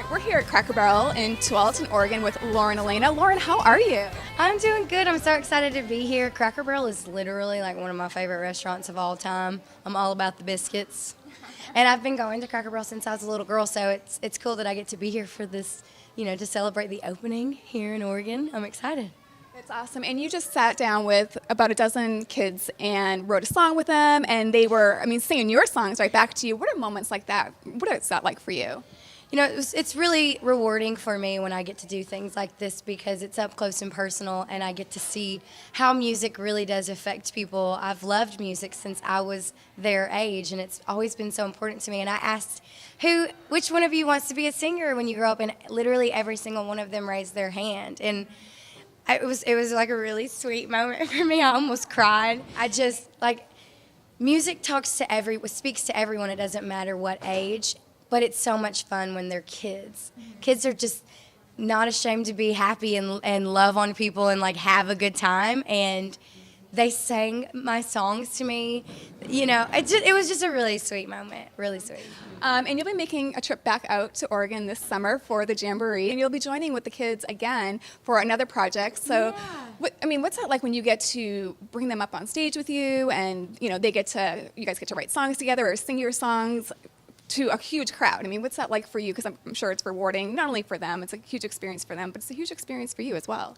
Right, we're here at Cracker Barrel in Tualatin, Oregon with Lauren Alaina. Lauren, how are you? I'm doing good. I'm so excited to be here. Cracker Barrel is literally like one of my favorite restaurants of all time. I'm all about the biscuits. And I've been going to Cracker Barrel since I was a little girl, so it's cool that I get to be here for this, to celebrate the opening here in Oregon. I'm excited. It's awesome. And you just sat down with about a dozen kids and wrote a song with them, and they were, singing your songs right back to you. What are moments like that? What is that like for you? It's really rewarding for me when I get to do things like this because it's up close and personal, and I get to see how music really does affect people. I've loved music since I was their age, and it's always been so important to me. And I asked, which one of you wants to be a singer when you grow up? And literally every single one of them raised their hand. And it was like a really sweet moment for me. I almost cried. Music speaks to everyone. It doesn't matter what age. But it's so much fun when they're kids. Mm-hmm. Kids are just not ashamed to be happy and love on people and have a good time. And they sang my songs to me. It was just a really sweet moment, really sweet. And you'll be making a trip back out to Oregon this summer for the Jamboree, and you'll be joining with the kids again for another project. So, yeah. What's that like when you get to bring them up on stage with you, and you guys get to write songs together or sing your songs to a huge crowd? What's that like for you? Because I'm sure it's rewarding, not only for them, it's a huge experience for them, but it's a huge experience for you as well.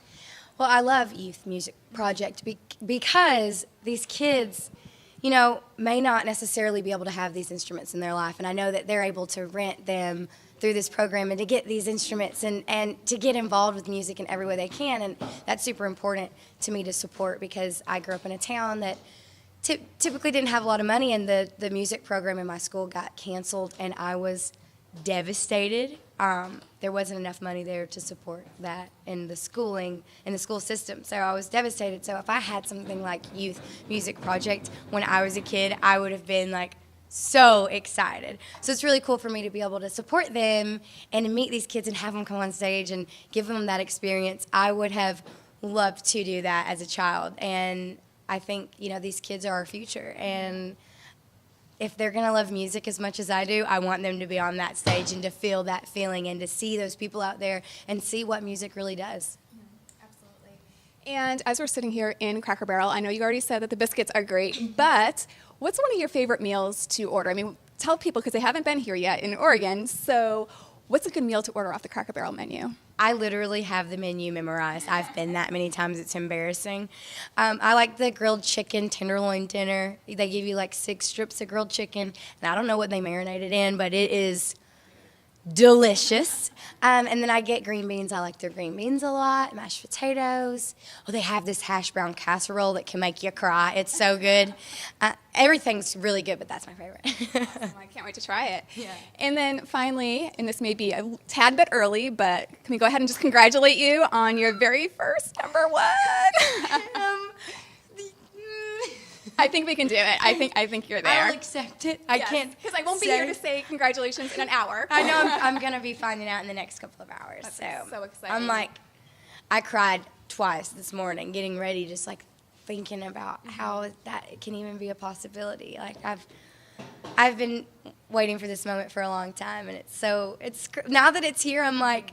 Well, I love Youth Music Project because these kids, may not necessarily be able to have these instruments in their life, and I know that they're able to rent them through this program and to get these instruments and to get involved with music in every way they can, and that's super important to me to support because I grew up in a town that typically didn't have a lot of money, and the music program in my school got canceled, and I was devastated. There wasn't enough money there to support that in the school system, so I was devastated. So if I had something like Youth Music Project when I was a kid, I would have been so excited. So it's really cool for me to be able to support them and to meet these kids and have them come on stage and give them that experience. I would have loved to do that as a child, and I think, these kids are our future, and if they're going to love music as much as I do, I want them to be on that stage and to feel that feeling and to see those people out there and see what music really does. Absolutely. And as we're sitting here in Cracker Barrel, I know you already said that the biscuits are great, but what's one of your favorite meals to order? Tell people, because they haven't been here yet in Oregon, so what's a good meal to order off the Cracker Barrel menu? I literally have the menu memorized. I've been that many times, it's embarrassing. I like the grilled chicken tenderloin dinner. They give you 6 strips of grilled chicken, and I don't know what they marinate it in, but it is delicious. And then I get green beans. I like their green beans a lot. Mashed potatoes. Oh, they have this hash brown casserole that can make you cry. It's so good. Everything's really good, but that's my favorite. Awesome. I can't wait to try it. Yeah. And then finally, and this may be a tad bit early, but can we go ahead and just congratulate you on your very first number one? I think we can do it. I think you're there. I'll accept it. I can't, because I won't be here to say congratulations in an hour. I know I'm going to be finding out in the next couple of hours. That's so exciting. I cried twice this morning getting ready, just thinking about how that can even be a possibility. I've been waiting for this moment for a long time, and it's now that it's here, I'm I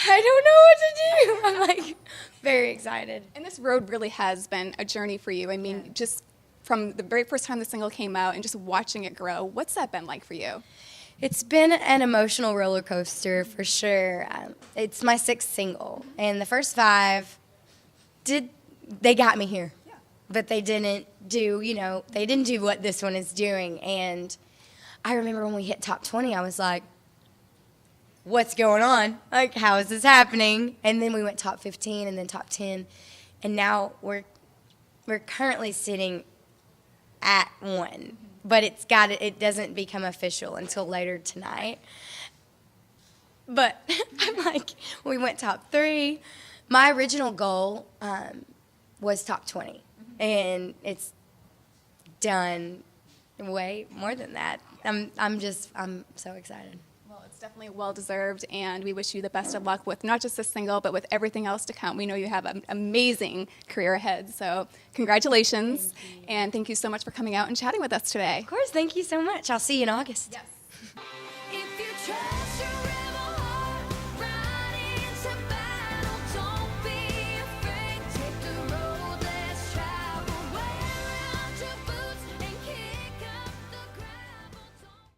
don't know what to do. I'm very excited. And this road really has been a journey for you. Just from the very first time the single came out and just watching it grow, what's that been like for you? It's been an emotional roller coaster for sure. It's my 6th single, and the first 5 they got me here, yeah. But they didn't do what this one is doing. And I remember when we hit top 20, I was like, what's going on? How is this happening? And then we went top 15 and then top 10, and now we're currently sitting at 1, but it doesn't become official until later tonight. But I'm we went top 3. My original goal was top 20, and it's done way more than that. I'm so excited. Well, it's definitely well-deserved, and we wish you the best of luck with not just this single, but with everything else to come. We know you have an amazing career ahead, so congratulations, and thank you so much for coming out and chatting with us today. Of course, thank you so much. I'll see you in August. Yes.